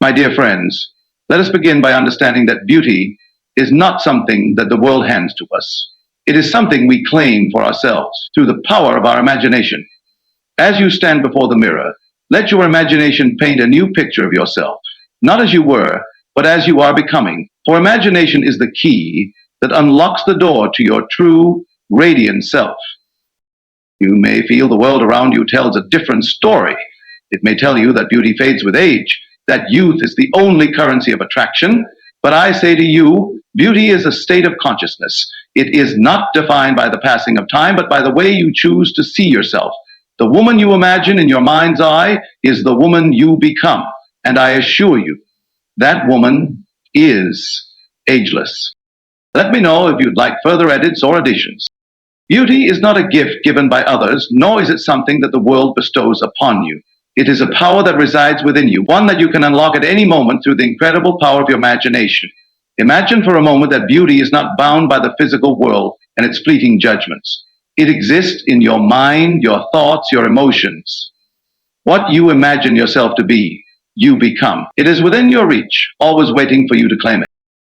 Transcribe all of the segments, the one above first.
My dear friends, let us begin by understanding that beauty is not something that the world hands to us. It is something we claim for ourselves through the power of our imagination. As you stand before the mirror, let your imagination paint a new picture of yourself, not as you were, but as you are becoming. For imagination is the key that unlocks the door to your true, radiant self. You may feel the world around you tells a different story. It may tell you that beauty fades with age, that youth is the only currency of attraction. But I say to you, beauty is a state of consciousness. It is not defined by the passing of time, but by the way you choose to see yourself. The woman you imagine in your mind's eye is the woman you become. And I assure you, that woman is ageless. Let me know if you'd like further edits or additions. Beauty is not a gift given by others, nor is it something that the world bestows upon you. It is a power that resides within you, one that you can unlock at any moment through the incredible power of your imagination. Imagine for a moment that beauty is not bound by the physical world and its fleeting judgments. It exists in your mind, your thoughts, your emotions. What you imagine yourself to be, you become. It is within your reach, always waiting for you to claim it.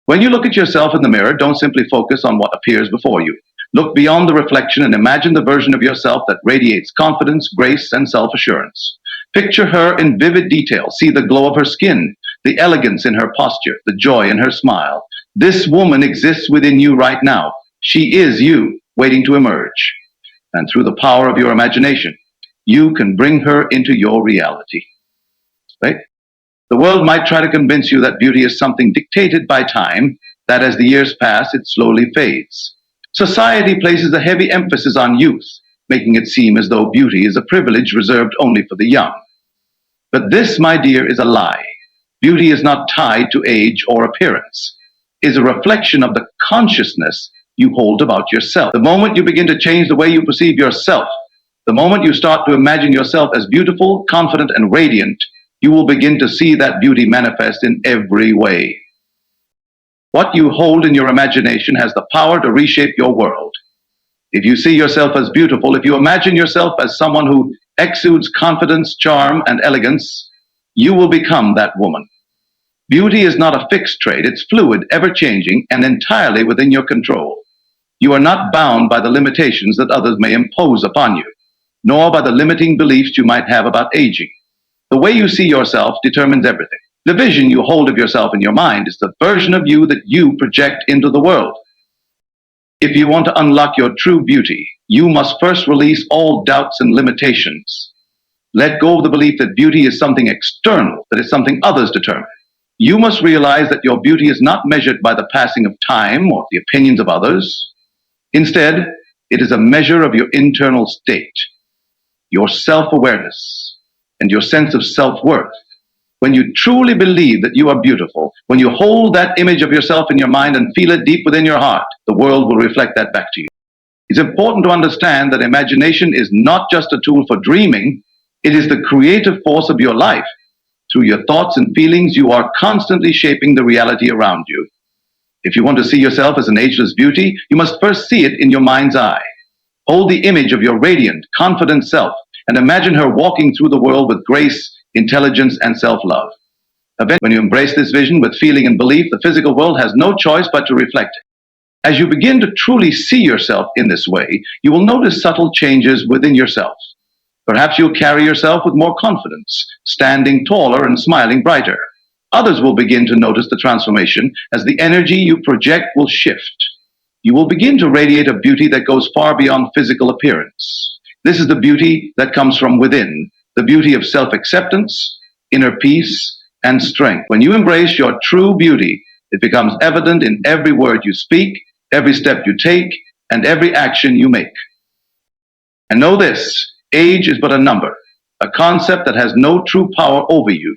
When you look at yourself in the mirror, don't simply focus on what appears before you. Look beyond the reflection and imagine the version of yourself that radiates confidence, grace, and self-assurance. Picture her in vivid detail. See the glow of her skin, the elegance in her posture, the joy in her smile. This woman exists within you right now. She is you, waiting to emerge. And through the power of your imagination, you can bring her into your reality. Right? The world might try to convince you that beauty is something dictated by time, that as the years pass, it slowly fades. Society places a heavy emphasis on youth, making it seem as though beauty is a privilege reserved only for the young. But this, my dear, is a lie. Beauty is not tied to age or appearance. It is a reflection of the consciousness you hold about yourself. The moment you begin to change the way you perceive yourself, the moment you start to imagine yourself as beautiful, confident, and radiant, you will begin to see that beauty manifest in every way. What you hold in your imagination has the power to reshape your world. If you see yourself as beautiful, if you imagine yourself as someone who exudes confidence, charm, and elegance, you will become that woman. Beauty is not a fixed trait. It's fluid, ever-changing, and entirely within your control. You are not bound by the limitations that others may impose upon you, nor by the limiting beliefs you might have about aging. The way you see yourself determines everything. The vision you hold of yourself in your mind is the version of you that you project into the world. If you want to unlock your true beauty, you must first release all doubts and limitations. Let go of the belief that beauty is something external, that it's something others determine. You must realize that your beauty is not measured by the passing of time or the opinions of others. Instead, it is a measure of your internal state, your self-awareness, and your sense of self-worth. When you truly believe that you are beautiful, when you hold that image of yourself in your mind and feel it deep within your heart, the world will reflect that back to you. It's important to understand that imagination is not just a tool for dreaming, it is the creative force of your life. Through your thoughts and feelings, you are constantly shaping the reality around you. If you want to see yourself as an ageless beauty, you must first see it in your mind's eye. Hold the image of your radiant, confident self and imagine her walking through the world with grace, intelligence, and self-love. When you embrace this vision with feeling and belief, the physical world has no choice but to reflect it. As you begin to truly see yourself in this way, you will notice subtle changes within yourself. Perhaps you'll carry yourself with more confidence, standing taller and smiling brighter. Others will begin to notice the transformation as the energy you project will shift. You will begin to radiate a beauty that goes far beyond physical appearance. This is the beauty that comes from within, the beauty of self-acceptance, inner peace, and strength. When you embrace your true beauty, it becomes evident in every word you speak, every step you take, and every action you make. And know this, age is but a number, a concept that has no true power over you.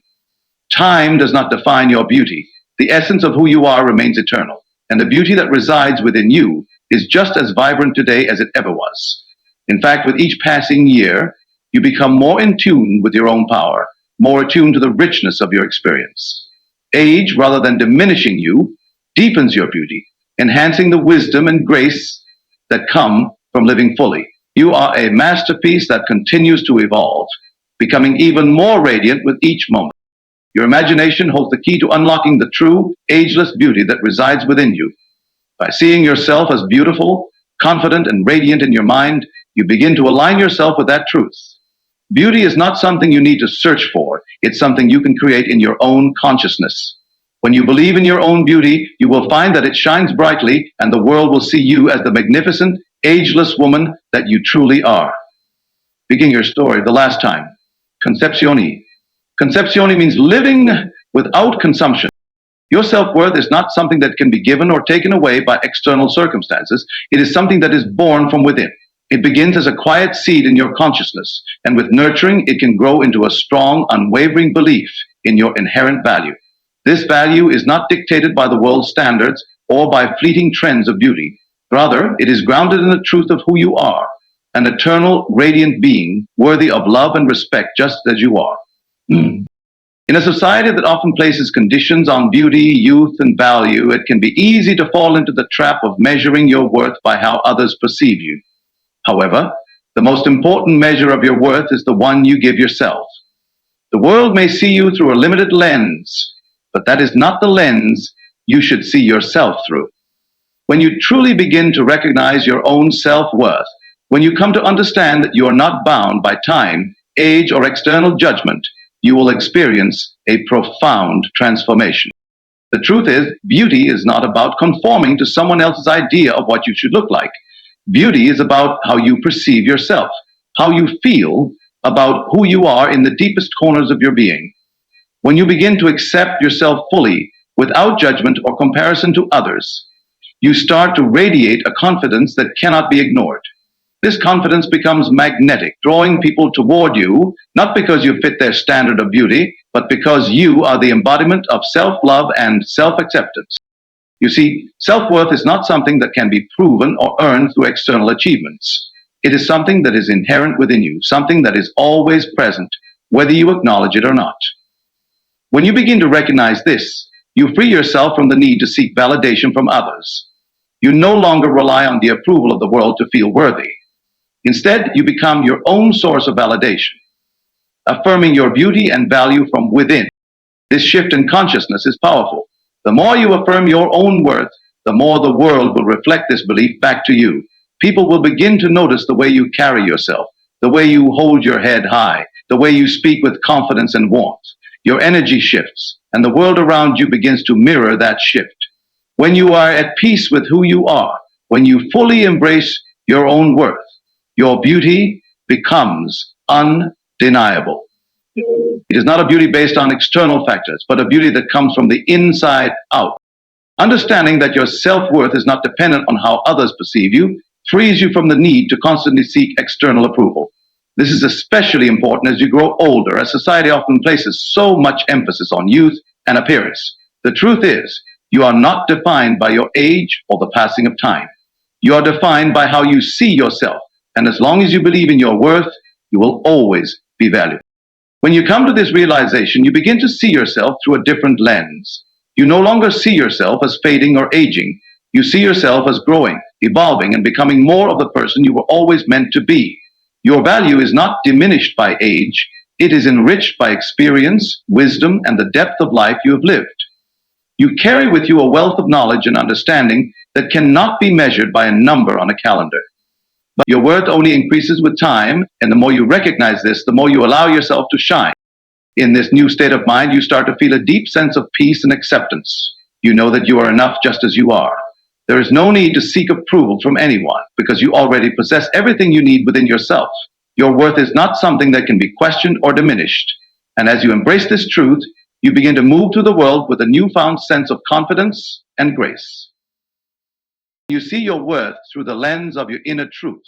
Time does not define your beauty. The essence of who you are remains eternal, and the beauty that resides within you is just as vibrant today as it ever was. In fact, with each passing year, you become more in tune with your own power, more attuned to the richness of your experience. Age, rather than diminishing you, deepens your beauty, enhancing the wisdom and grace that come from living fully. You are a masterpiece that continues to evolve, becoming even more radiant with each moment. Your imagination holds the key to unlocking the true, ageless beauty that resides within you. By seeing yourself as beautiful, confident, and radiant in your mind, you begin to align yourself with that truth. Beauty is not something you need to search for, it's something you can create in your own consciousness. When you believe in your own beauty, you will find that it shines brightly, and the world will see you as the magnificent, ageless woman that you truly are. Begin your story the last time. Concepzione. Concepzione means living without consumption. Your self-worth is not something that can be given or taken away by external circumstances. It is something that is born from within. It begins as a quiet seed in your consciousness, and with nurturing, it can grow into a strong, unwavering belief in your inherent value. This value is not dictated by the world's standards or by fleeting trends of beauty. Rather, it is grounded in the truth of who you are, an eternal, radiant being worthy of love and respect just as you are. In a society that often places conditions on beauty, youth, and value, it can be easy to fall into the trap of measuring your worth by how others perceive you. However, the most important measure of your worth is the one you give yourself. The world may see you through a limited lens, but that is not the lens you should see yourself through. When you truly begin to recognize your own self-worth, when you come to understand that you are not bound by time, age, or external judgment, you will experience a profound transformation. The truth is, beauty is not about conforming to someone else's idea of what you should look like. Beauty is about how you perceive yourself, how you feel about who you are in the deepest corners of your being. When you begin to accept yourself fully, without judgment or comparison to others, you start to radiate a confidence that cannot be ignored. This confidence becomes magnetic, drawing people toward you, not because you fit their standard of beauty, but because you are the embodiment of self-love and self-acceptance. You see, self-worth is not something that can be proven or earned through external achievements. It is something that is inherent within you, something that is always present, whether you acknowledge it or not. When you begin to recognize this, you free yourself from the need to seek validation from others. You no longer rely on the approval of the world to feel worthy. Instead, you become your own source of validation, affirming your beauty and value from within. This shift in consciousness is powerful. The more you affirm your own worth, the more the world will reflect this belief back to you. People will begin to notice the way you carry yourself, the way you hold your head high, the way you speak with confidence and warmth. Your energy shifts, and the world around you begins to mirror that shift. When you are at peace with who you are, when you fully embrace your own worth, your beauty becomes undeniable. It is not a beauty based on external factors, but a beauty that comes from the inside out. Understanding that your self-worth is not dependent on how others perceive you frees you from the need to constantly seek external approval. This is especially important as you grow older, as society often places so much emphasis on youth and appearance. The truth is, you are not defined by your age or the passing of time. You are defined by how you see yourself, and as long as you believe in your worth, you will always be valued. When you come to this realization, you begin to see yourself through a different lens. You no longer see yourself as fading or aging. You see yourself as growing, evolving, and becoming more of the person you were always meant to be. Your value is not diminished by age. It is enriched by experience, wisdom, and the depth of life you have lived. You carry with you a wealth of knowledge and understanding that cannot be measured by a number on a calendar. But your worth only increases with time, and the more you recognize this, the more you allow yourself to shine. In this new state of mind, you start to feel a deep sense of peace and acceptance. You know that you are enough just as you are. There is no need to seek approval from anyone because you already possess everything you need within yourself. Your worth is not something that can be questioned or diminished. And as you embrace this truth, you begin to move through the world with a newfound sense of confidence and grace. You see your worth through the lens of your inner truth.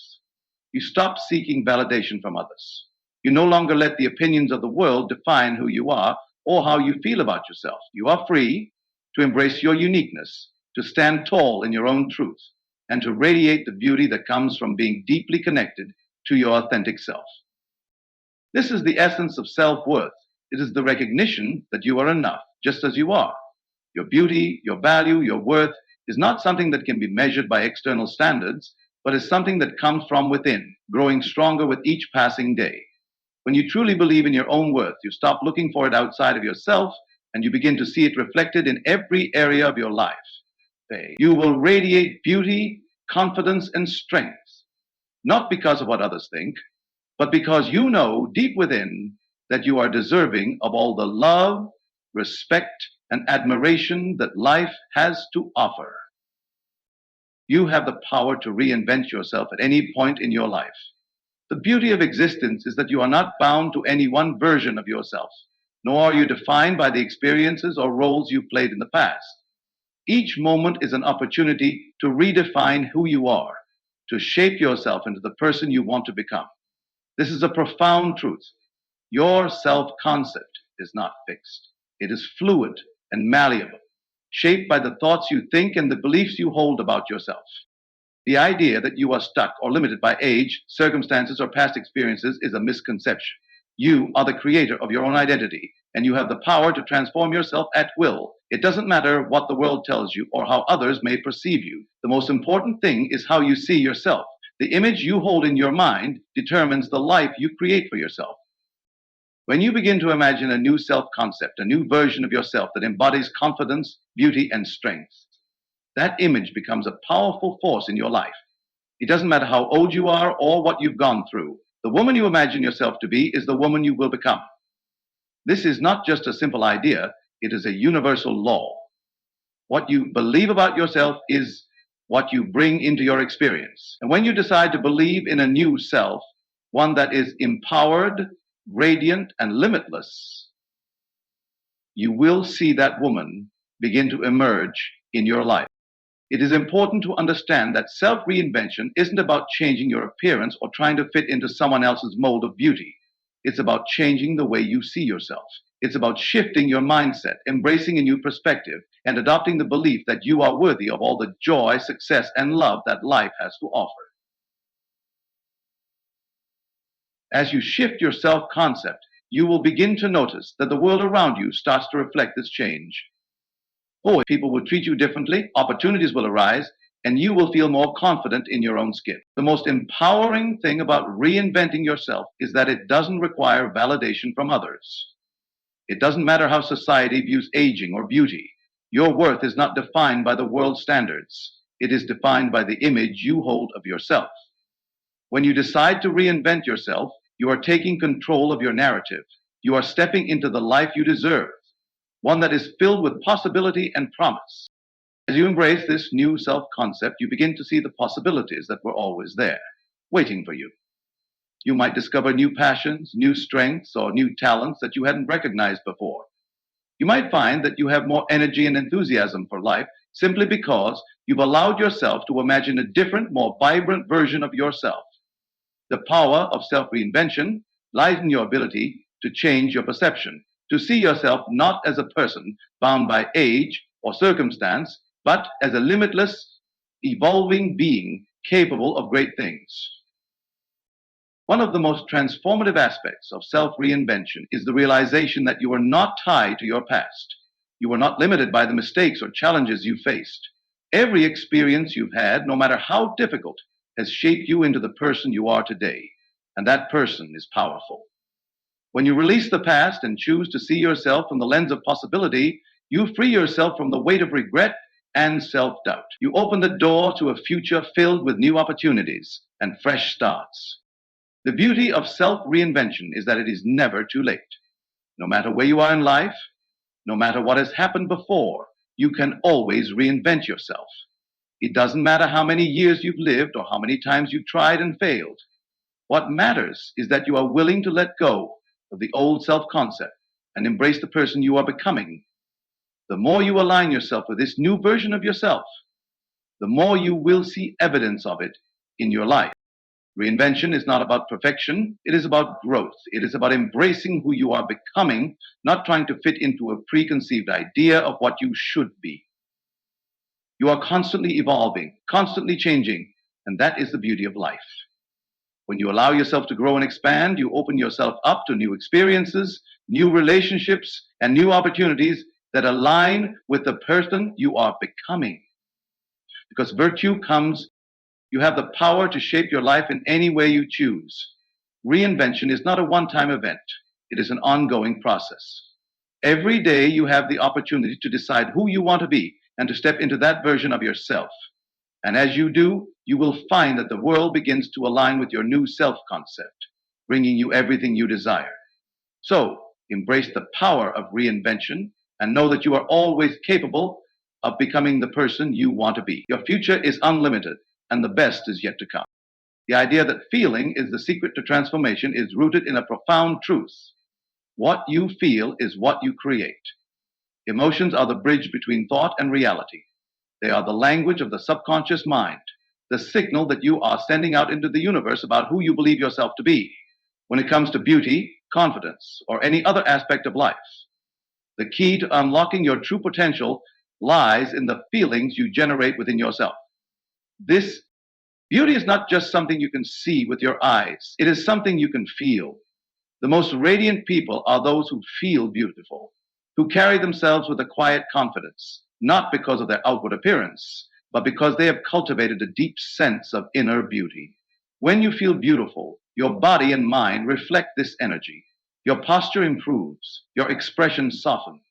You stop seeking validation from others. You no longer let the opinions of the world define who you are or how you feel about yourself. You are free to embrace your uniqueness, to stand tall in your own truth, and to radiate the beauty that comes from being deeply connected to your authentic self. This is the essence of self-worth. It is the recognition that you are enough, just as you are. Your beauty, your value, your worth is not something that can be measured by external standards, but is something that comes from within, growing stronger with each passing day. When you truly believe in your own worth, you stop looking for it outside of yourself and you begin to see it reflected in every area of your life. You will radiate beauty, confidence, and strength, not because of what others think, but because you know deep within that you are deserving of all the love, respect, and admiration that life has to offer. You have the power to reinvent yourself at any point in your life. The beauty of existence is that you are not bound to any one version of yourself, nor are you defined by the experiences or roles you played in the past. Each moment is an opportunity to redefine who you are, to shape yourself into the person you want to become. This is a profound truth. Your self-concept is not fixed. It is fluid and malleable, shaped by the thoughts you think and the beliefs you hold about yourself. The idea that you are stuck or limited by age, circumstances, or past experiences is a misconception. You are the creator of your own identity, and you have the power to transform yourself at will. It doesn't matter what the world tells you or how others may perceive you. The most important thing is how you see yourself. The image you hold in your mind determines the life you create for yourself. When you begin to imagine a new self-concept, a new version of yourself that embodies confidence, beauty, and strength, that image becomes a powerful force in your life. It doesn't matter how old you are or what you've gone through. The woman you imagine yourself to be is the woman you will become. This is not just a simple idea, it is a universal law. What you believe about yourself is what you bring into your experience. And when you decide to believe in a new self, one that is empowered, radiant, and limitless, you will see that woman begin to emerge in your life. It is important to understand that self-reinvention isn't about changing your appearance or trying to fit into someone else's mold of beauty. It's about changing the way you see yourself. It's about shifting your mindset, embracing a new perspective, and adopting the belief that you are worthy of all the joy, success, and love that life has to offer. As you shift your self-concept, you will begin to notice that the world around you starts to reflect this change. People will treat you differently, opportunities will arise, and you will feel more confident in your own skin. The most empowering thing about reinventing yourself is that it doesn't require validation from others. It doesn't matter how society views aging or beauty. Your worth is not defined by the world's standards. It is defined by the image you hold of yourself. When you decide to reinvent yourself, you are taking control of your narrative. You are stepping into the life you deserve, one that is filled with possibility and promise. As you embrace this new self-concept, you begin to see the possibilities that were always there, waiting for you. You might discover new passions, new strengths, or new talents that you hadn't recognized before. You might find that you have more energy and enthusiasm for life simply because you've allowed yourself to imagine a different, more vibrant version of yourself. The power of self-reinvention lies in your ability to change your perception, to see yourself not as a person bound by age or circumstance, but as a limitless, evolving being capable of great things. One of the most transformative aspects of self-reinvention is the realization that you are not tied to your past. You are not limited by the mistakes or challenges you faced. Every experience you've had, no matter how difficult, has shaped you into the person you are today, and that person is powerful. When you release the past and choose to see yourself from the lens of possibility, you free yourself from the weight of regret and self-doubt. You open the door to a future filled with new opportunities and fresh starts. The beauty of self-reinvention is that it is never too late. No matter where you are in life, no matter what has happened before, you can always reinvent yourself. It doesn't matter how many years you've lived or how many times you've tried and failed. What matters is that you are willing to let go of the old self-concept and embrace the person you are becoming. The more you align yourself with this new version of yourself, the more you will see evidence of it in your life. Reinvention is not about perfection, it is about growth. It is about embracing who you are becoming, not trying to fit into a preconceived idea of what you should be. You are constantly evolving, constantly changing, and that is the beauty of life. When you allow yourself to grow and expand, you open yourself up to new experiences, new relationships, and new opportunities that align with the person you are becoming. Because virtue comes, you have the power to shape your life in any way you choose. Reinvention is not a one-time event. It is an ongoing process. Every day you have the opportunity to decide who you want to be and to step into that version of yourself. And as you do, you will find that the world begins to align with your new self-concept, bringing you everything you desire. So, embrace the power of reinvention and know that you are always capable of becoming the person you want to be. Your future is unlimited, and the best is yet to come. The idea that feeling is the secret to transformation is rooted in a profound truth. What you feel is what you create. Emotions are the bridge between thought and reality. They are the language of the subconscious mind, the signal that you are sending out into the universe about who you believe yourself to be. When it comes to beauty, confidence, or any other aspect of life, the key to unlocking your true potential lies in the feelings you generate within yourself. This beauty is not just something you can see with your eyes. It is something you can feel. The most radiant people are those who feel beautiful, who carry themselves with a quiet confidence, not because of their outward appearance, but because they have cultivated a deep sense of inner beauty. When you feel beautiful, your body and mind reflect this energy. Your posture improves, your expression softens,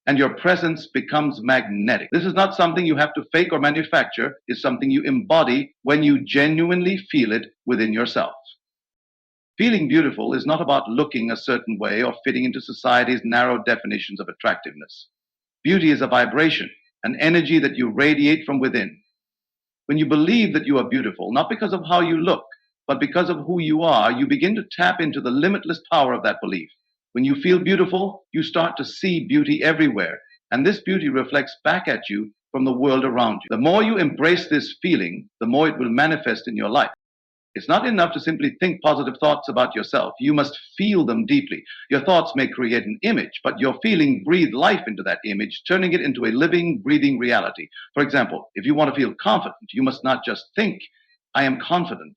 and your presence becomes magnetic. This is not something you have to fake or manufacture. It's something you embody when you genuinely feel it within yourself. Feeling beautiful is not about looking a certain way or fitting into society's narrow definitions of attractiveness. Beauty is a vibration, an energy that you radiate from within. When you believe that you are beautiful, not because of how you look, but because of who you are, you begin to tap into the limitless power of that belief. When you feel beautiful, you start to see beauty everywhere, and this beauty reflects back at you from the world around you. The more you embrace this feeling, the more it will manifest in your life. It's not enough to simply think positive thoughts about yourself. You must feel them deeply. Your thoughts may create an image, but your feeling breathes life into that image, turning it into a living, breathing reality. For example, if you want to feel confident, you must not just think, I am confident.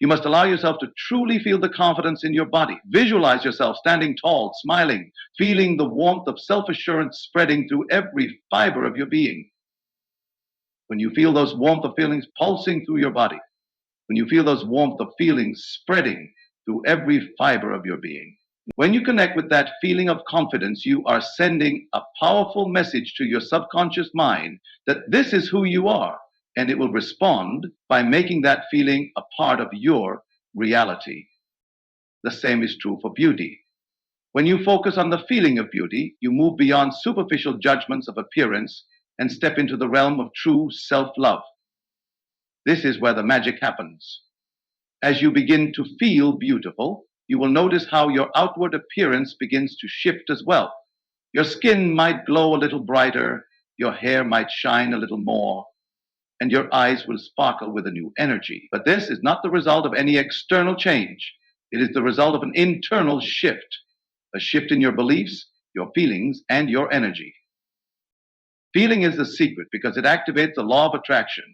You must allow yourself to truly feel the confidence in your body. Visualize yourself standing tall, smiling, feeling the warmth of self-assurance spreading through every fiber of your being. When you feel those warmth of feelings pulsing through your body, when you feel those warmth of feelings spreading through every fiber of your being, when you connect with that feeling of confidence, you are sending a powerful message to your subconscious mind that this is who you are, and it will respond by making that feeling a part of your reality. The same is true for beauty. When you focus on the feeling of beauty, you move beyond superficial judgments of appearance and step into the realm of true self-love. This is where the magic happens. As you begin to feel beautiful, you will notice how your outward appearance begins to shift as well. Your skin might glow a little brighter, your hair might shine a little more, and your eyes will sparkle with a new energy. But this is not the result of any external change. It is the result of an internal shift, a shift in your beliefs, your feelings, and your energy. Feeling is the secret because it activates the law of attraction.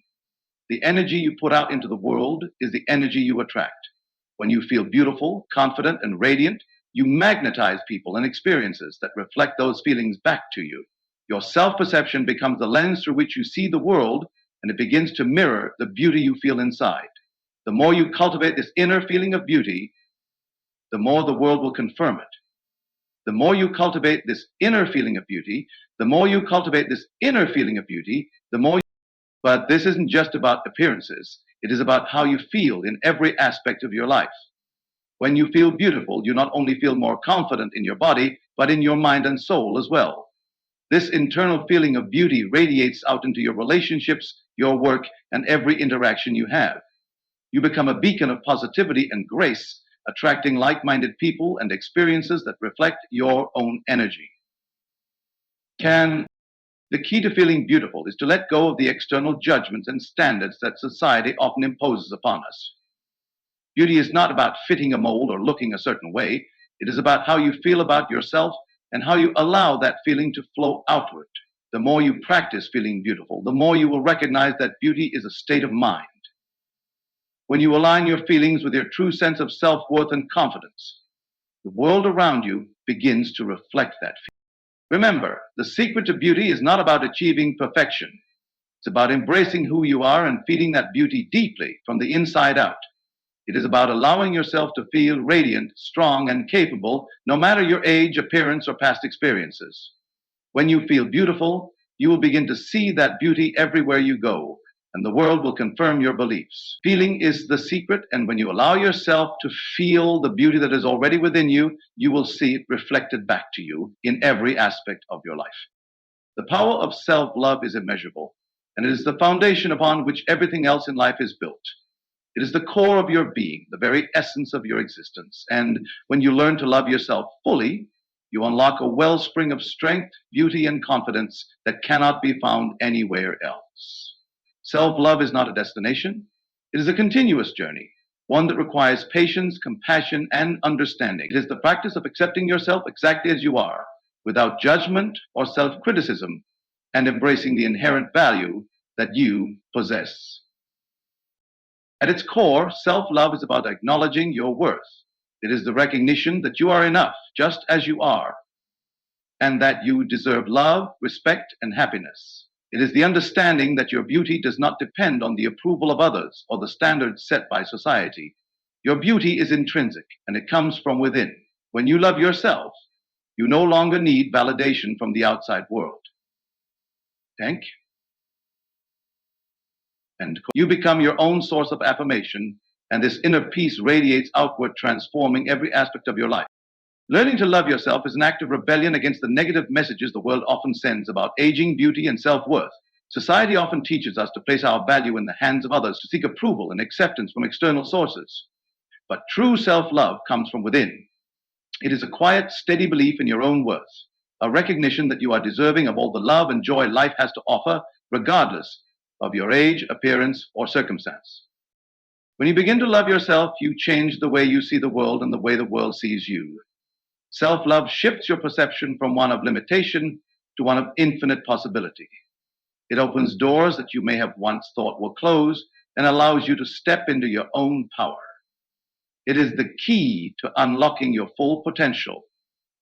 The energy you put out into the world is the energy you attract. When you feel beautiful, confident, and radiant, you magnetize people and experiences that reflect those feelings back to you. Your self-perception becomes the lens through which you see the world, and it begins to mirror the beauty you feel inside. The more you cultivate this inner feeling of beauty, the more the world will confirm it. The more you cultivate this inner feeling of beauty, the more you cultivate this inner feeling of beauty, the more. But this isn't just about appearances. It is about how you feel in every aspect of your life. When you feel beautiful, you not only feel more confident in your body, but in your mind and soul as well. This internal feeling of beauty radiates out into your relationships, your work, and every interaction you have. You become a beacon of positivity and grace, attracting like-minded people and experiences that reflect your own energy. The key to feeling beautiful is to let go of the external judgments and standards that society often imposes upon us. Beauty is not about fitting a mold or looking a certain way. It is about how you feel about yourself and how you allow that feeling to flow outward. The more you practice feeling beautiful, the more you will recognize that beauty is a state of mind. When you align your feelings with your true sense of self-worth and confidence, the world around you begins to reflect that feeling. Remember, the secret to beauty is not about achieving perfection. It's about embracing who you are and feeding that beauty deeply from the inside out. It is about allowing yourself to feel radiant, strong, and capable, no matter your age, appearance, or past experiences. When you feel beautiful, you will begin to see that beauty everywhere you go, and the world will confirm your beliefs. Feeling is the secret, and when you allow yourself to feel the beauty that is already within you, you will see it reflected back to you in every aspect of your life. The power of self-love is immeasurable, and it is the foundation upon which everything else in life is built. It is the core of your being, the very essence of your existence. And when you learn to love yourself fully, you unlock a wellspring of strength, beauty, and confidence that cannot be found anywhere else. Self-love is not a destination. It is a continuous journey, one that requires patience, compassion, and understanding. It is the practice of accepting yourself exactly as you are, without judgment or self-criticism, and embracing the inherent value that you possess. At its core, self-love is about acknowledging your worth. It is the recognition that you are enough, just as you are, and that you deserve love, respect, and happiness. It is the understanding that your beauty does not depend on the approval of others or the standards set by society. Your beauty is intrinsic, and it comes from within. When you love yourself, you no longer need validation from the outside world. Thank you. And you become your own source of affirmation, and this inner peace radiates outward, transforming every aspect of your life. Learning to love yourself is an act of rebellion against the negative messages the world often sends about aging, beauty, and self-worth. Society often teaches us to place our value in the hands of others, to seek approval and acceptance from external sources. But true self-love comes from within. It is a quiet, steady belief in your own worth, a recognition that you are deserving of all the love and joy life has to offer, regardless of your age, appearance, or circumstance. When you begin to love yourself, you change the way you see the world and the way the world sees you. Self-love shifts your perception from one of limitation to one of infinite possibility. It opens doors that you may have once thought were closed and allows you to step into your own power. It is the key to unlocking your full potential,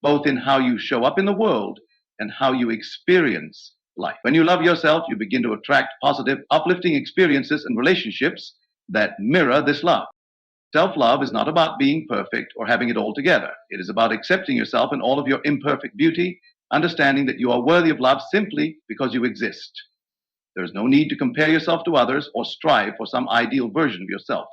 both in how you show up in the world and how you experience life. When you love yourself, you begin to attract positive, uplifting experiences and relationships that mirror this love. Self-love is not about being perfect or having it all together. It is about accepting yourself in all of your imperfect beauty, understanding that you are worthy of love simply because you exist. There is no need to compare yourself to others or strive for some ideal version of yourself.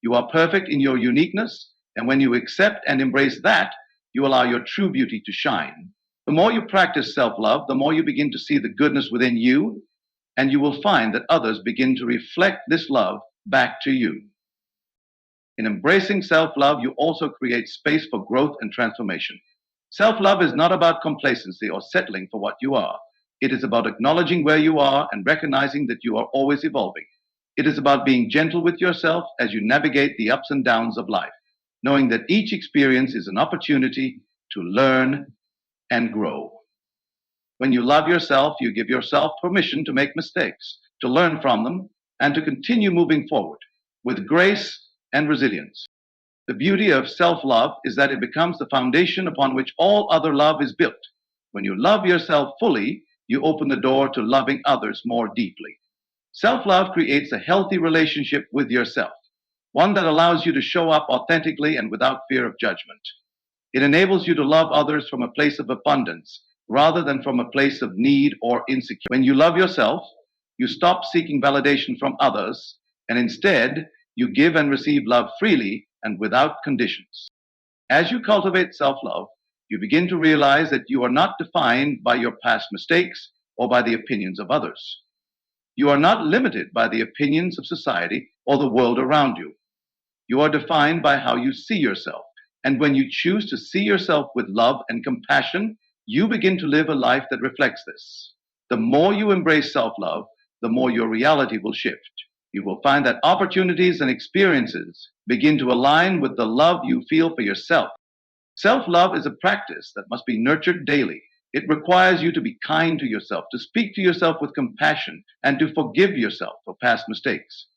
You are perfect in your uniqueness, and when you accept and embrace that, you allow your true beauty to shine. The more you practice self-love, the more you begin to see the goodness within you, and you will find that others begin to reflect this love back to you. In embracing self-love, you also create space for growth and transformation. Self-love is not about complacency or settling for what you are. It is about acknowledging where you are and recognizing that you are always evolving. It is about being gentle with yourself as you navigate the ups and downs of life, knowing that each experience is an opportunity to learn and grow. When you love yourself, you give yourself permission to make mistakes, to learn from them, and to continue moving forward with grace and resilience. The beauty of self-love is that it becomes the foundation upon which all other love is built. When you love yourself fully, you open the door to loving others more deeply. Self-love creates a healthy relationship with yourself, one that allows you to show up authentically and without fear of judgment. It enables you to love others from a place of abundance rather than from a place of need or insecurity. When you love yourself, you stop seeking validation from others, and instead, you give and receive love freely and without conditions. As you cultivate self-love, you begin to realize that you are not defined by your past mistakes or by the opinions of others. You are not limited by the opinions of society or the world around you. You are defined by how you see yourself. And when you choose to see yourself with love and compassion, you begin to live a life that reflects this. The more you embrace self-love, the more your reality will shift. You will find that opportunities and experiences begin to align with the love you feel for yourself. Self-love is a practice that must be nurtured daily. It requires you to be kind to yourself, to speak to yourself with compassion, and to forgive yourself for past mistakes.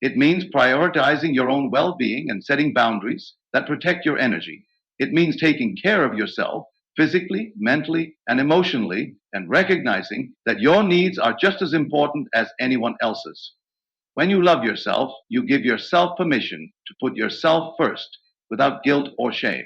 It means prioritizing your own well-being and setting boundaries that protect your energy. It means taking care of yourself physically, mentally, and emotionally, and recognizing that your needs are just as important as anyone else's. When you love yourself, you give yourself permission to put yourself first without guilt or shame.